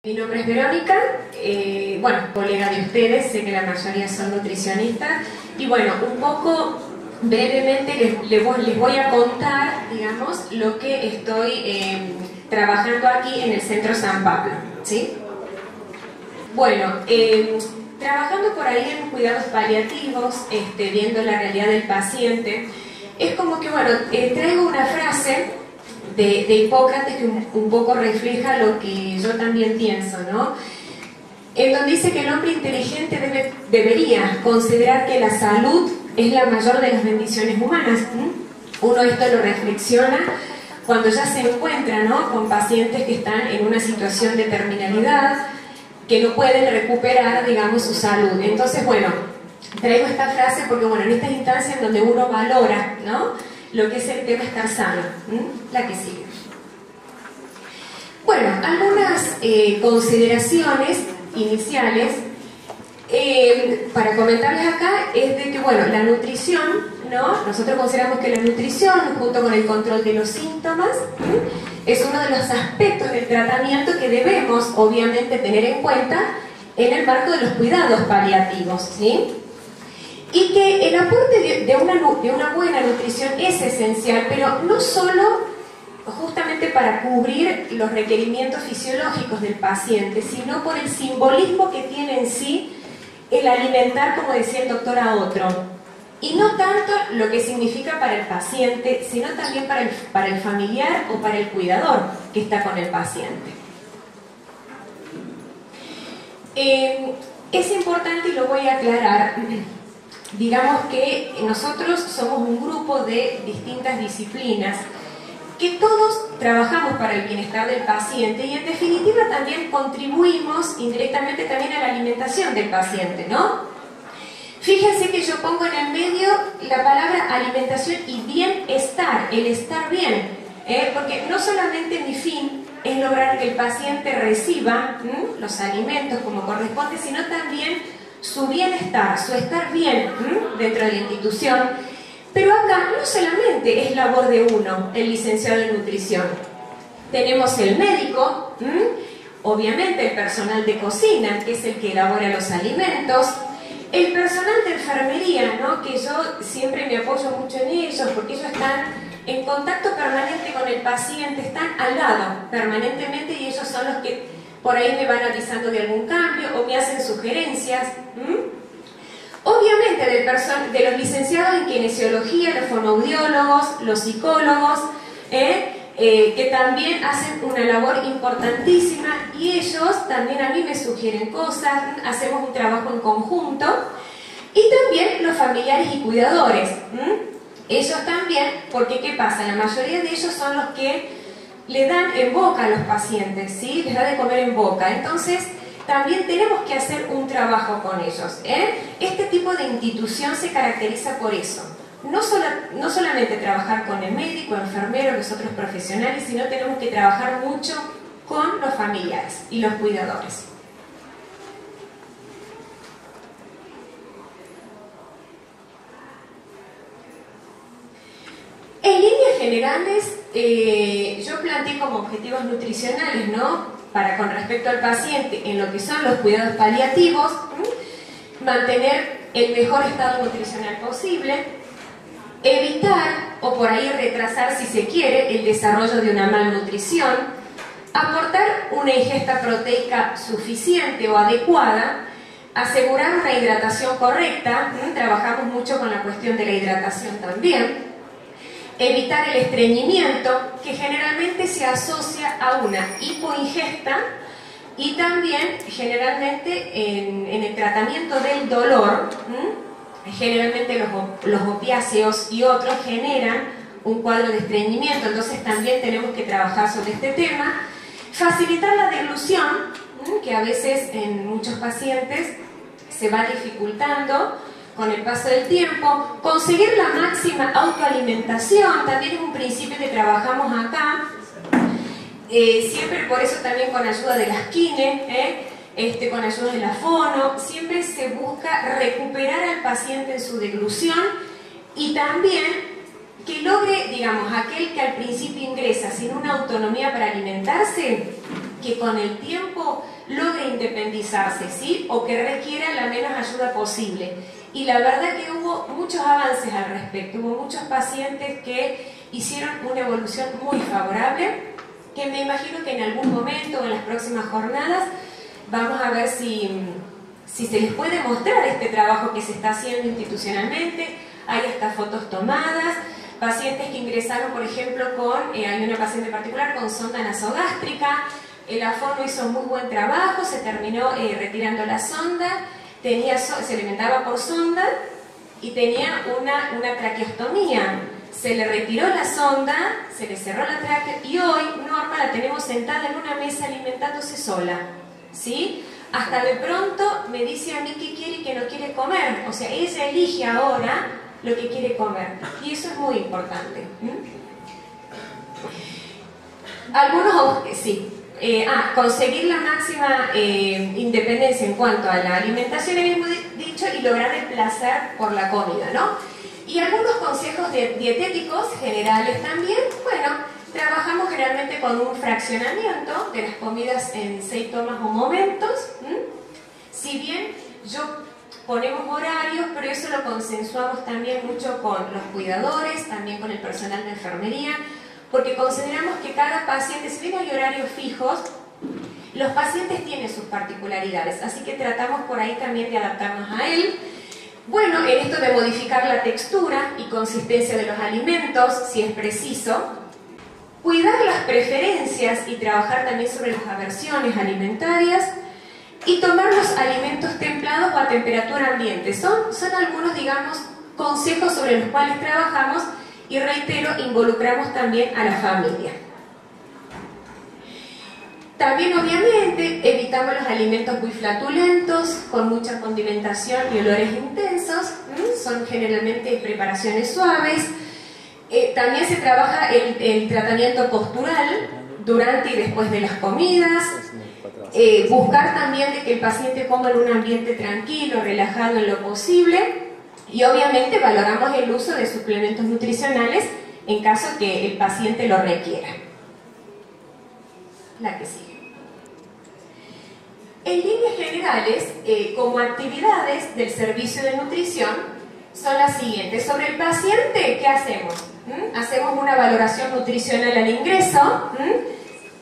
Mi nombre es Verónica, colega de ustedes, sé que la mayoría son nutricionistas, y bueno, un poco brevemente les voy a contar, digamos, lo que estoy trabajando aquí en el Centro San Pablo, ¿sí? Bueno, trabajando por ahí en cuidados paliativos, viendo la realidad del paciente, es como que, bueno, traigo una frase de Hipócrates que un poco refleja lo que yo también pienso, ¿no? En donde dice que el hombre inteligente debería considerar que la salud es la mayor de las bendiciones humanas. Uno esto lo reflexiona cuando ya se encuentra, ¿no?, con pacientes que están en una situación de terminalidad, que no pueden recuperar, digamos, su salud. Entonces, bueno, traigo esta frase porque, bueno, en estas instancias en donde uno valora, ¿no?, lo que es el tema estar sano. La que sigue. Bueno, algunas consideraciones iniciales para comentarles acá es de que, bueno, la nutrición, ¿no? Nosotros consideramos que la nutrición, junto con el control de los síntomas, es uno de los aspectos del tratamiento que debemos, obviamente, tener en cuenta en el marco de los cuidados paliativos, ¿sí? Y que el aporte de una buena nutrición es esencial, pero no solo justamente para cubrir los requerimientos fisiológicos del paciente, sino por el simbolismo que tiene en sí el alimentar, como decía el doctor, a otro. Y no tanto lo que significa para el paciente, sino también para el familiar o para el cuidador que está con el paciente. Es importante, y lo voy a aclarar, digamos que nosotros somos un grupo de distintas disciplinas que todos trabajamos para el bienestar del paciente y en definitiva también contribuimos indirectamente también a la alimentación del paciente, ¿no? Fíjense que yo pongo en el medio la palabra alimentación y bienestar, el estar bien, porque no solamente mi fin es lograr que el paciente reciba los alimentos como corresponde, sino también su bienestar, su estar bien dentro de la institución. Pero acá no solamente es labor de uno, el licenciado en nutrición. Tenemos el médico, obviamente el personal de cocina, que es el que elabora los alimentos, el personal de enfermería, ¿no?, que yo siempre me apoyo mucho en ellos, porque ellos están en contacto permanente con el paciente, están al lado permanentemente y ellos son los que por ahí me van avisando de algún cambio o me hacen sugerencias. Obviamente de los licenciados en kinesiología, los fonoaudiólogos, los psicólogos, que también hacen una labor importantísima y ellos también a mí me sugieren cosas, hacemos un trabajo en conjunto. Y también los familiares y cuidadores, ellos también, porque ¿qué pasa? La mayoría de ellos son los que le dan en boca a los pacientes, ¿sí? Les da de comer en boca. Entonces, también tenemos que hacer un trabajo con ellos. Este tipo de institución se caracteriza por eso. No solamente trabajar con el médico, enfermero, los otros profesionales, sino tenemos que trabajar mucho con los familiares y los cuidadores. En líneas generales, yo planteé como objetivos nutricionales, ¿no?, con respecto al paciente en lo que son los cuidados paliativos, mantener el mejor estado nutricional posible, evitar o por ahí retrasar, si se quiere, el desarrollo de una malnutrición, aportar una ingesta proteica suficiente o adecuada, asegurar una hidratación correcta, trabajamos mucho con la cuestión de la hidratación también, evitar el estreñimiento, que generalmente se asocia a una hipoingesta, y también generalmente en el tratamiento del dolor, generalmente los opiáceos y otros generan un cuadro de estreñimiento, entonces también tenemos que trabajar sobre este tema. Facilitar la deglución, que a veces en muchos pacientes se va dificultando con el paso del tiempo. Conseguir la máxima autoalimentación también es un principio que trabajamos acá, siempre por eso también con ayuda de las kine, con ayuda de la fono, siempre se busca recuperar al paciente en su deglución y también que logre, digamos, aquel que al principio ingresa sin una autonomía para alimentarse, que con el tiempo logre independizarse, ¿sí? O que requiera la menos ayuda posible. Y la verdad que hubo muchos avances al respecto, hubo muchos pacientes que hicieron una evolución muy favorable, que me imagino que en algún momento, en las próximas jornadas, vamos a ver si se les puede mostrar este trabajo que se está haciendo institucionalmente. Hay hasta fotos tomadas, pacientes que ingresaron, por ejemplo, hay una paciente particular con sonda nasogástrica. El AFONO hizo muy buen trabajo, se terminó retirando la sonda, se alimentaba por sonda y tenía una traqueostomía. Se le retiró la sonda, se le cerró la tráquea y hoy Norma la tenemos sentada en una mesa alimentándose sola, ¿sí? Hasta de pronto me dice a mí qué quiere y qué no quiere comer. O sea, ella elige ahora lo que quiere comer y eso es muy importante. Conseguir la máxima independencia en cuanto a la alimentación, hemos dicho, y lograr el placer por la comida, ¿no? Y algunos consejos dietéticos generales también. Bueno, trabajamos generalmente con un fraccionamiento de las comidas en 6 tomas o momentos. Si bien ponemos horarios, pero eso lo consensuamos también mucho con los cuidadores, también con el personal de enfermería, porque consideramos que cada paciente, si bien hay horarios fijos, los pacientes tienen sus particularidades, así que tratamos por ahí también de adaptarnos a él. Bueno, en esto de modificar la textura y consistencia de los alimentos, si es preciso, cuidar las preferencias y trabajar también sobre las aversiones alimentarias, y tomar los alimentos templados o a temperatura ambiente. Son algunos, digamos, consejos sobre los cuales trabajamos y, reitero, involucramos también a la familia. También, obviamente, evitamos los alimentos muy flatulentos, con mucha condimentación y olores intensos. Son generalmente preparaciones suaves. También se trabaja el tratamiento postural durante y después de las comidas. Buscar también de que el paciente coma en un ambiente tranquilo, relajado en lo posible. Y obviamente valoramos el uso de suplementos nutricionales en caso que el paciente lo requiera. La que sigue. En líneas generales, como actividades del servicio de nutrición, son las siguientes. Sobre el paciente, ¿qué hacemos? Hacemos una valoración nutricional al ingreso.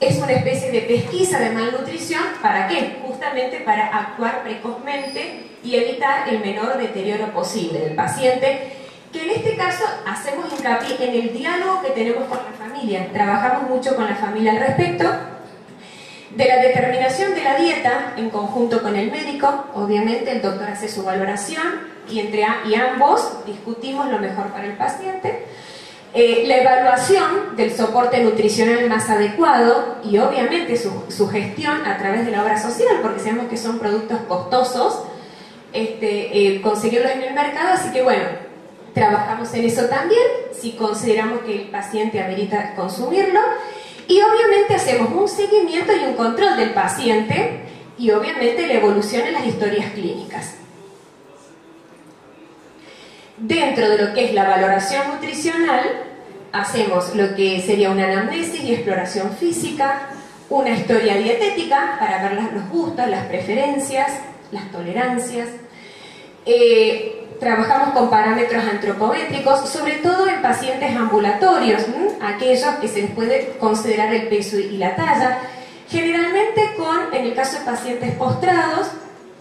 Es una especie de pesquisa de malnutrición. ¿Para qué? Justamente para actuar precozmente y evitar el menor deterioro posible del paciente, que en este caso hacemos hincapié en el diálogo que tenemos con la familia. Trabajamos mucho con la familia al respecto de la determinación de la dieta en conjunto con el médico. Obviamente el doctor hace su valoración y ambos discutimos lo mejor para el paciente. La evaluación del soporte nutricional más adecuado y obviamente su gestión a través de la obra social, porque sabemos que son productos costosos conseguirlos en el mercado, así que bueno, trabajamos en eso también, si consideramos que el paciente amerita consumirlo, y obviamente hacemos un seguimiento y un control del paciente y obviamente la evolución en las historias clínicas. Dentro de lo que es la valoración nutricional, hacemos lo que sería una anamnesis y exploración física, una historia dietética para ver los gustos, las preferencias, las tolerancias. Trabajamos con parámetros antropométricos, sobre todo en pacientes ambulatorios, aquellos que se les puede considerar el peso y la talla. Generalmente en el caso de pacientes postrados,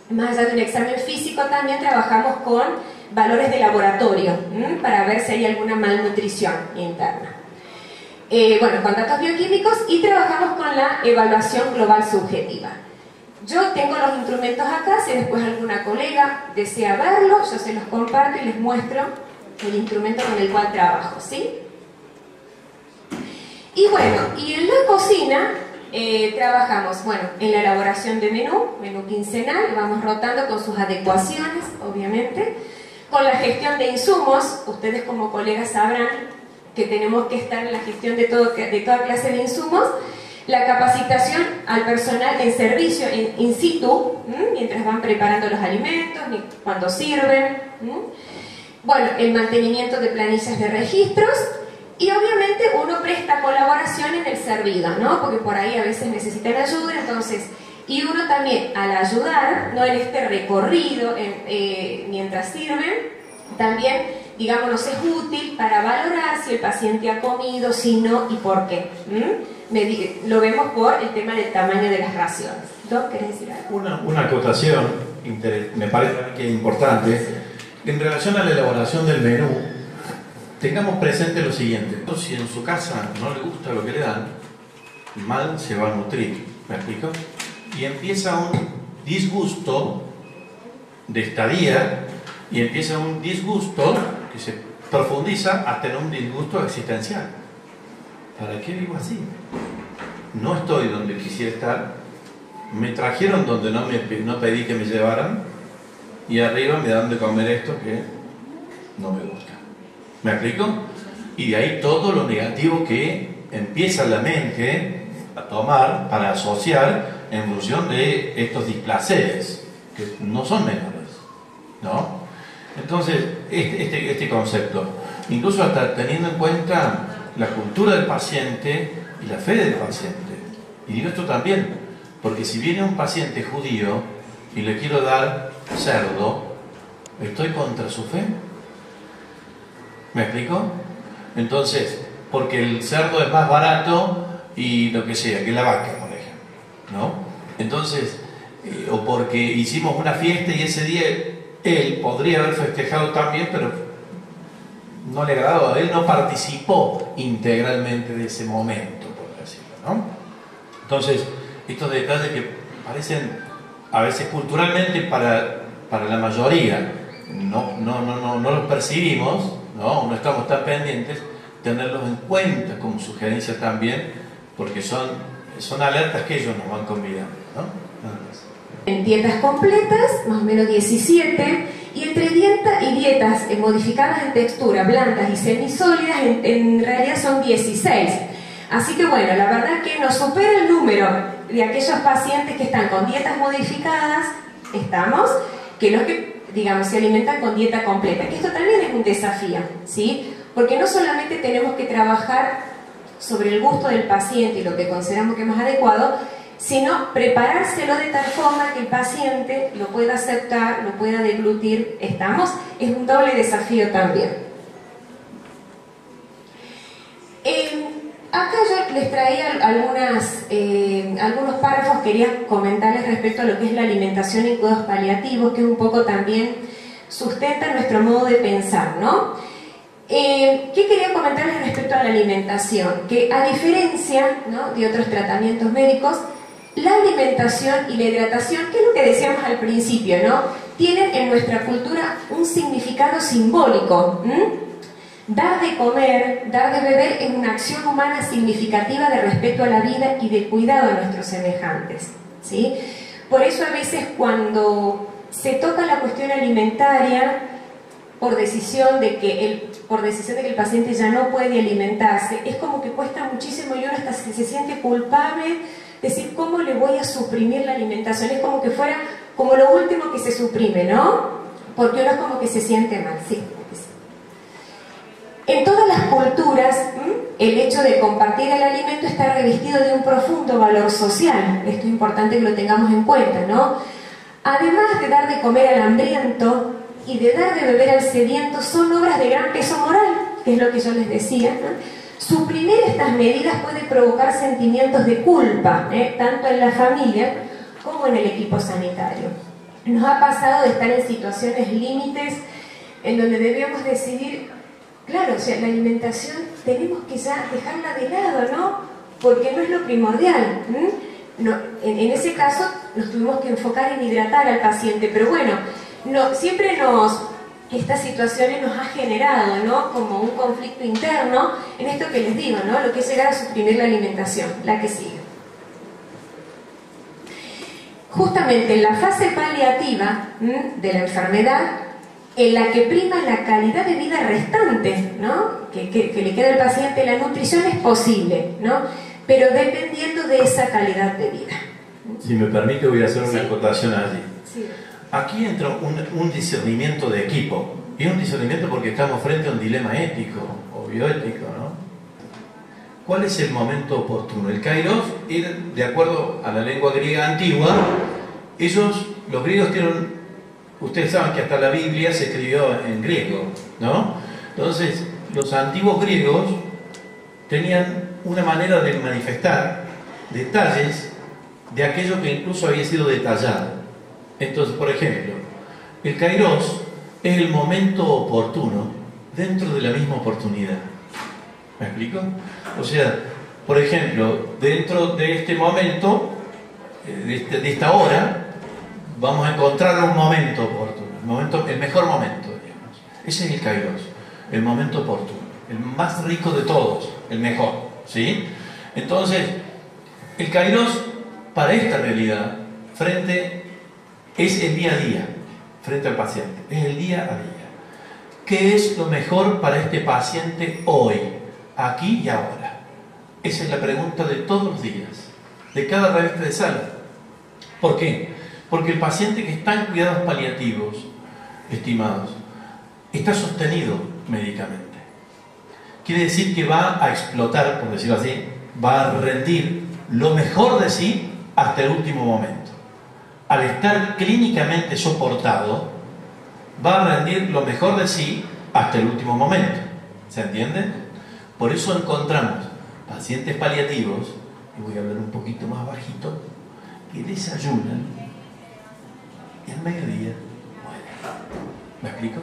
más allá de un examen físico, también trabajamos con valores de laboratorio para ver si hay alguna malnutrición interna. Con datos bioquímicos, y trabajamos con la evaluación global subjetiva. Yo tengo los instrumentos acá, si después alguna colega desea verlo, yo se los comparto y les muestro el instrumento con el cual trabajo, ¿sí? Y bueno, y en la cocina trabajamos, en la elaboración de menú quincenal, vamos rotando con sus adecuaciones, obviamente, con la gestión de insumos. Ustedes como colegas sabrán que tenemos que estar en la gestión de toda clase de insumos. La capacitación al personal en servicio in situ, mientras van preparando los alimentos, cuando sirven. El mantenimiento de planillas de registros Y obviamente uno presta colaboración en el servido, ¿no? Porque por ahí a veces necesitan ayuda, entonces, y uno también al ayudar, ¿no? En este recorrido, mientras sirven, también, digamos, nos es útil para valorar si el paciente ha comido, si no y por qué. Lo vemos por el tema del tamaño de las raciones. ¿No? ¿Querés decir algo? Una acotación, me parece que es importante, en relación a la elaboración del menú. Tengamos presente lo siguiente: si en su casa no le gusta lo que le dan, mal se va a nutrir, ¿me explico? Y empieza un disgusto de estadía, y empieza un disgusto que se profundiza hasta en un disgusto existencial. ¿Para qué vivo así? No estoy donde quisiera estar, me trajeron donde no pedí que me llevaran, y arriba me dan de comer esto que no me gusta. ¿Me explico? Y de ahí todo lo negativo que empieza la mente a tomar para asociar en función de estos displaceres, que no son menores, ¿no? Entonces, este concepto, incluso hasta teniendo en cuenta la cultura del paciente y la fe del paciente. Y digo esto también, porque si viene un paciente judío y le quiero dar cerdo, ¿estoy contra su fe? ¿Me explico? Entonces, porque el cerdo es más barato y lo que sea, que la vaca, por ejemplo, ¿no? Entonces, o porque hicimos una fiesta y ese día él podría haber festejado también, pero no le agradó, él no participó integralmente de ese momento, por decirlo, ¿no? Entonces, estos detalles que parecen a veces culturalmente para la mayoría no los percibimos, no estamos tan pendientes, tenerlos en cuenta como sugerencia también, porque son alertas que ellos nos van convidando, ¿no? Nada más. En dietas completas, más o menos 17, y entre dieta y dietas modificadas en textura, blandas y semisólidas, en realidad son 16. Así que bueno, la verdad que nos supera el número de aquellos pacientes que están con dietas modificadas, que los que, digamos, se alimentan con dieta completa, que esto también es un desafío, ¿sí? Porque no solamente tenemos que trabajar sobre el gusto del paciente y lo que consideramos que es más adecuado, sino preparárselo de tal forma que el paciente lo pueda aceptar, lo pueda deglutir. Es un doble desafío también. Acá yo les traía algunos párrafos, quería comentarles respecto a lo que es la alimentación en cuidados paliativos, que un poco también sustenta nuestro modo de pensar, ¿no? ¿Qué quería comentarles respecto a la alimentación? Que a diferencia, ¿no?, de otros tratamientos médicos, la alimentación y la hidratación, que es lo que decíamos al principio, ¿no?, tienen en nuestra cultura un significado simbólico. Dar de comer, dar de beber es una acción humana significativa de respeto a la vida y de cuidado a nuestros semejantes, ¿sí? Por eso a veces cuando se toca la cuestión alimentaria, por decisión de que el paciente ya no puede alimentarse, es como que cuesta muchísimo y uno hasta se siente culpable, decir cómo le voy a suprimir la alimentación. Es como que fuera como lo último que se suprime, ¿no? Porque uno es como que se siente mal, sí. En todas las culturas, el hecho de compartir el alimento está revestido de un profundo valor social. Esto es importante que lo tengamos en cuenta, ¿no? Además de dar de comer al hambriento y de dar de beber al sediento, son obras de gran peso moral, que es lo que yo les decía, ¿no? Suprimir estas medidas puede provocar sentimientos de culpa, tanto en la familia como en el equipo sanitario. Nos ha pasado de estar en situaciones límites en donde debemos decidir, claro, o sea, la alimentación tenemos que ya dejarla de lado, ¿no? Porque no es lo primordial. No, en ese caso nos tuvimos que enfocar en hidratar al paciente, pero bueno, estas situaciones nos ha generado, ¿no?, como un conflicto interno en esto que les digo, ¿no?, lo que es llegar a suprimir la alimentación, la que sigue. Justamente en la fase paliativa de la enfermedad, en la que prima la calidad de vida restante, ¿no?, que le queda al paciente, la nutrición es posible, ¿no?, pero dependiendo de esa calidad de vida. Si me permite, voy a hacer una acotación allí. Sí. Aquí entra un discernimiento de equipo, y un discernimiento porque estamos frente a un dilema ético o bioético, ¿no? ¿Cuál es el momento oportuno? El kairos, de acuerdo a la lengua griega antigua, los griegos tienen, ustedes saben que hasta la Biblia se escribió en griego, ¿no? Entonces, los antiguos griegos tenían una manera de manifestar detalles de aquello que incluso había sido detallado. Entonces, por ejemplo, el kairos es el momento oportuno dentro de la misma oportunidad. ¿Me explico? O sea, por ejemplo, dentro de este momento, de esta hora, vamos a encontrar un momento oportuno, el mejor momento, digamos. Ese es el kairos, el momento oportuno, el más rico de todos, el mejor, ¿sí? Entonces, el kairos, para esta realidad, es el día a día, frente al paciente, es el día a día. ¿Qué es lo mejor para este paciente hoy, aquí y ahora? Esa es la pregunta de todos los días, de cada revista de sala. ¿Por qué? Porque el paciente que está en cuidados paliativos, estimados, está sostenido médicamente. Quiere decir que va a explotar, por decirlo así, va a rendir lo mejor de sí hasta el último momento. Al estar clínicamente soportado, va a rendir lo mejor de sí hasta el último momento. ¿Se entiende? Por eso encontramos pacientes paliativos, y voy a hablar un poquito más bajito, que desayunan y al mediodía mueren. ¿Me explico?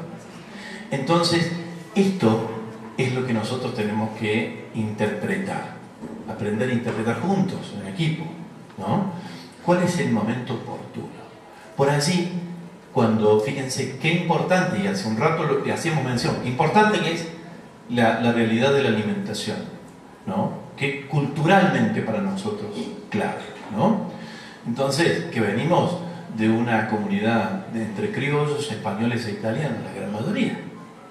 Entonces, esto es lo que nosotros tenemos que interpretar, aprender a interpretar juntos, en equipo, ¿no? ¿Cuál es el momento oportuno? Por allí, fíjense qué importante, y hace un rato le hacíamos mención, importante que es la realidad de la alimentación, ¿no? Que culturalmente para nosotros, claro, ¿no? Entonces, que venimos de una comunidad entre criollos, españoles e italianos, la gran mayoría,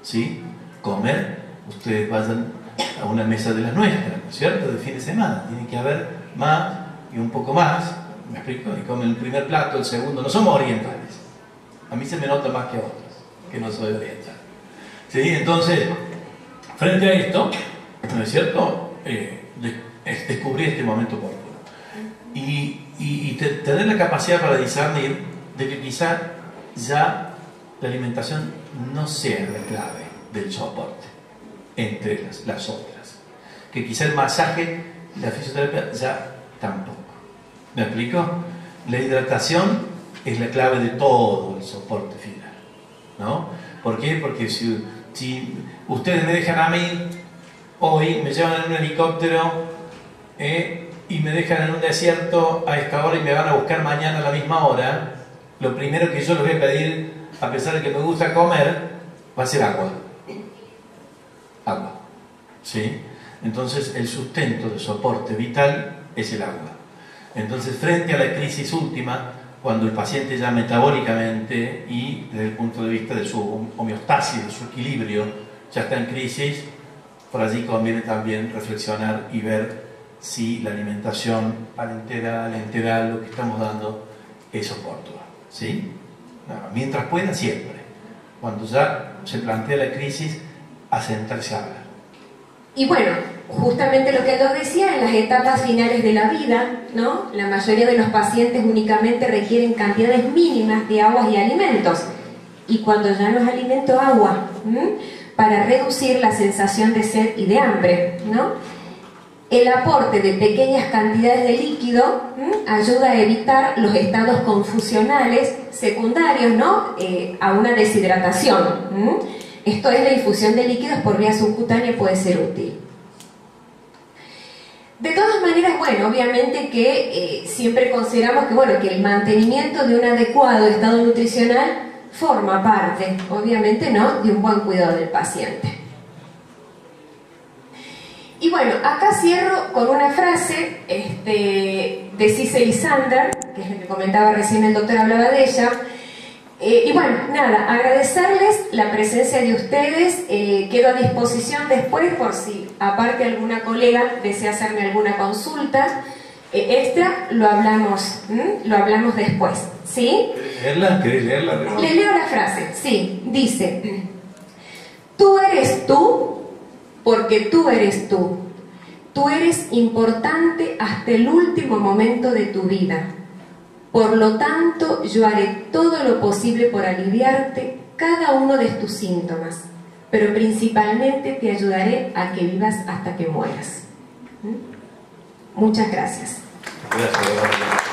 ¿sí? Comer, ustedes vayan a una mesa de las nuestras, ¿no es cierto?, de fin de semana, tiene que haber más y un poco más, ¿me explico? Y comen el primer plato, el segundo, no somos orientales, a mí se me nota más que a otros, que no soy oriental, ¿sí? Entonces, frente a esto, ¿no es cierto?, descubrir este momento oportuno y tener la capacidad para discernir de que quizá ya la alimentación no sea la clave del soporte entre las otras, que quizá el masaje y la fisioterapia ya tampoco. ¿Me explico? La hidratación es la clave de todo el soporte final, ¿no? ¿Por qué? Porque si ustedes me dejan a mí hoy, me llevan en un helicóptero y me dejan en un desierto a esta hora y me van a buscar mañana a la misma hora, lo primero que yo les voy a pedir, a pesar de que me gusta comer, va a ser agua. Agua, ¿sí? Entonces el sustento de soporte vital es el agua. Entonces, frente a la crisis última, cuando el paciente ya metabólicamente y desde el punto de vista de su homeostasis, de su equilibrio, ya está en crisis, por allí conviene también reflexionar y ver si la alimentación parenteral, lo que estamos dando, es oportuna, ¿sí? No, mientras pueda, siempre. Cuando ya se plantea la crisis, a sentarse a hablar. Y bueno, justamente lo que él nos decía, en las etapas finales de la vida, ¿no?, la mayoría de los pacientes únicamente requieren cantidades mínimas de aguas y alimentos. Y cuando ya no es alimento, agua, para reducir la sensación de sed y de hambre, ¿no? El aporte de pequeñas cantidades de líquido ayuda a evitar los estados confusionales secundarios, ¿no?, a una deshidratación. Esto es, la infusión de líquidos por vía subcutánea puede ser útil. De todas maneras, bueno, obviamente que siempre consideramos que, bueno, que el mantenimiento de un adecuado estado nutricional forma parte, obviamente, ¿no?, de un buen cuidado del paciente. Y bueno, acá cierro con una frase de Cicely Sander, que es la que comentaba recién el doctor, hablaba de ella. Y bueno, nada, agradecerles la presencia de ustedes. Quedo a disposición después por si aparte alguna colega desea hacerme alguna consulta extra, lo hablamos después, ¿sí? ¿Querés leerla? Le leo la frase, sí, dice: tú eres tú porque tú eres tú. tú eres importante hasta el último momento de tu vida. Por lo tanto, yo haré todo lo posible por aliviarte cada uno de tus síntomas, pero principalmente te ayudaré a que vivas hasta que mueras. Muchas gracias. Gracias.